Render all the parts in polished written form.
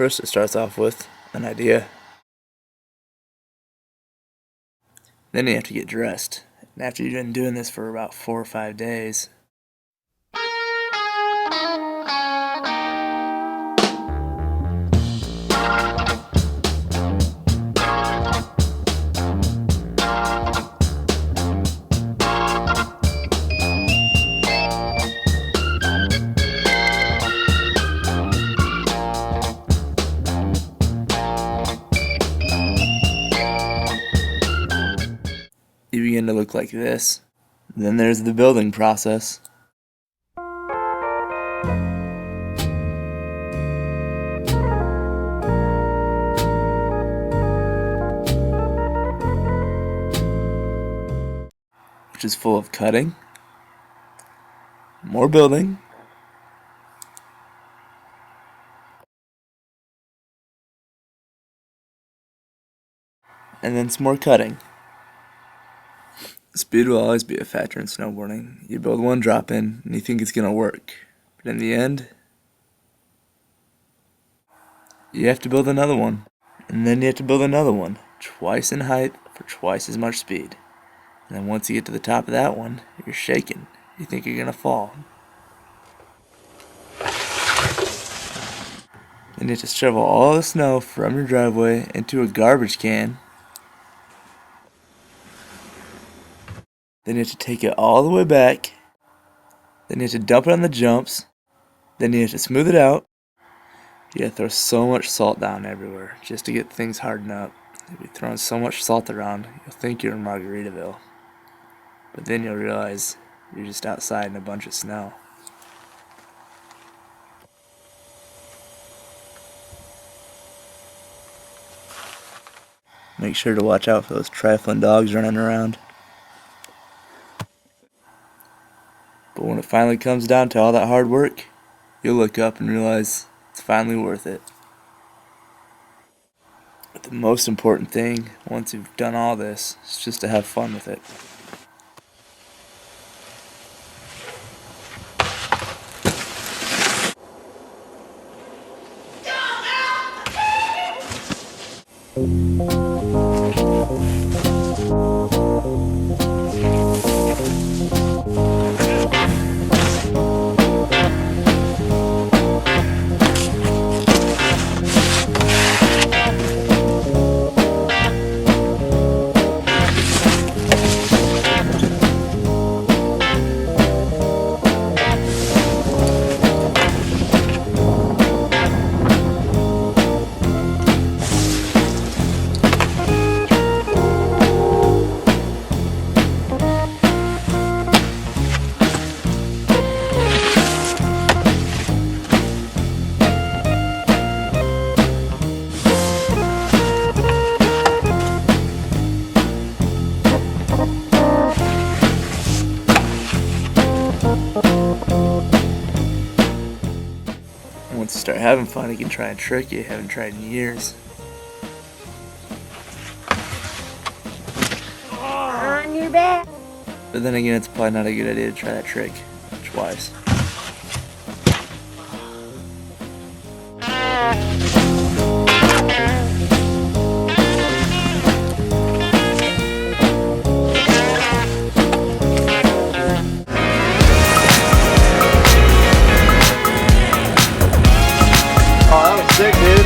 First it starts off with an idea. Then you have to get dressed. And after you've been doing this for about 4 or 5 days, you begin to look like this. Then there's the building process. Which is full of cutting, more building, and then some more cutting. Speed will always be a factor in snowboarding. You build one drop in and you think it's going to work, but in the end, you have to build another one, and then you have to build another one, twice in height for twice as much speed. And then once you get to the top of that one, you're shaking. You think you're going to fall. Then you have to shovel all the snow from your driveway into a garbage can. Then you have to take it all the way back. Then you have to dump it on the jumps. Then you have to smooth it out. You have to throw so much salt down everywhere just to get things hardened up. You'll be throwing so much salt around, you'll think you're in Margaritaville. But then you'll realize you're just outside in a bunch of snow. Make sure to watch out for those trifling dogs running around. But when it finally comes down to all that hard work, you'll look up and realize it's finally worth it. But the most important thing, once you've done all this, is just to have fun with it. Once you start having fun, you can try a trick you haven't tried in years. On your back. But then again, it's probably not a good idea to try that trick twice. Sick, dude.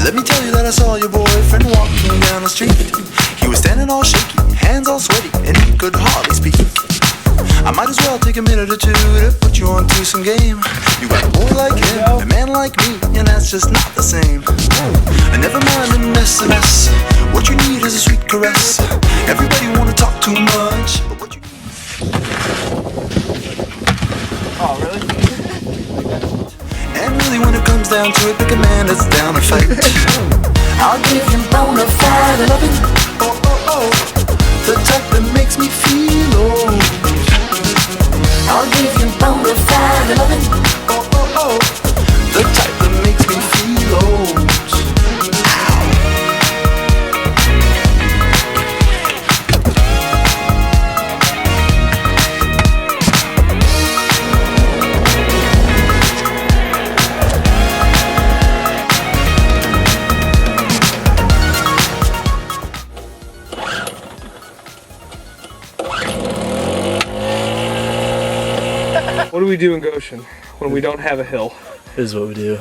Let me tell you that I saw your boyfriend walking down the street. He was standing all shaky, hands all sweaty, and he could hardly speak. I might as well take a minute or two to put you onto some game. You got a boy like him, a man like me, and that's just not the same. And never mind an SMS, what you need is a sweet caress. Everybody wanna talk too much, but what you need. Oh, really? And really when it comes down to it, pick a man that's down to fight. I'll give him Bonafide lovin', oh oh oh, the type that makes me feel old. I'll give him Bonafide lovin', oh oh oh, the type that makes me feel old. What do we do in Goshen when we don't have a hill? This is what we do.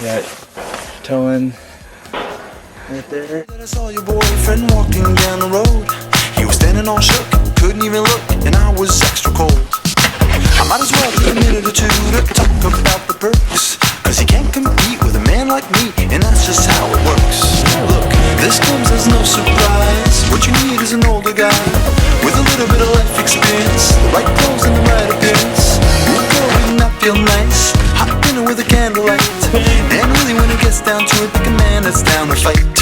Got towing right there. I saw your boyfriend walking down the road. He was standing all shook, couldn't even look, and I was extra cold. I might as well take a minute or two to talk about the perks, cause he can't compete with a man like me, and that's just how it works. Look, this comes as no surprise. What you need is an older guy with a little bit of life experience, the right clothes and the right appearance. Ooh, girl, wouldn't that feel nice? Hot dinner with a candlelight. And really when it gets down to it, pick a man that's down to fight.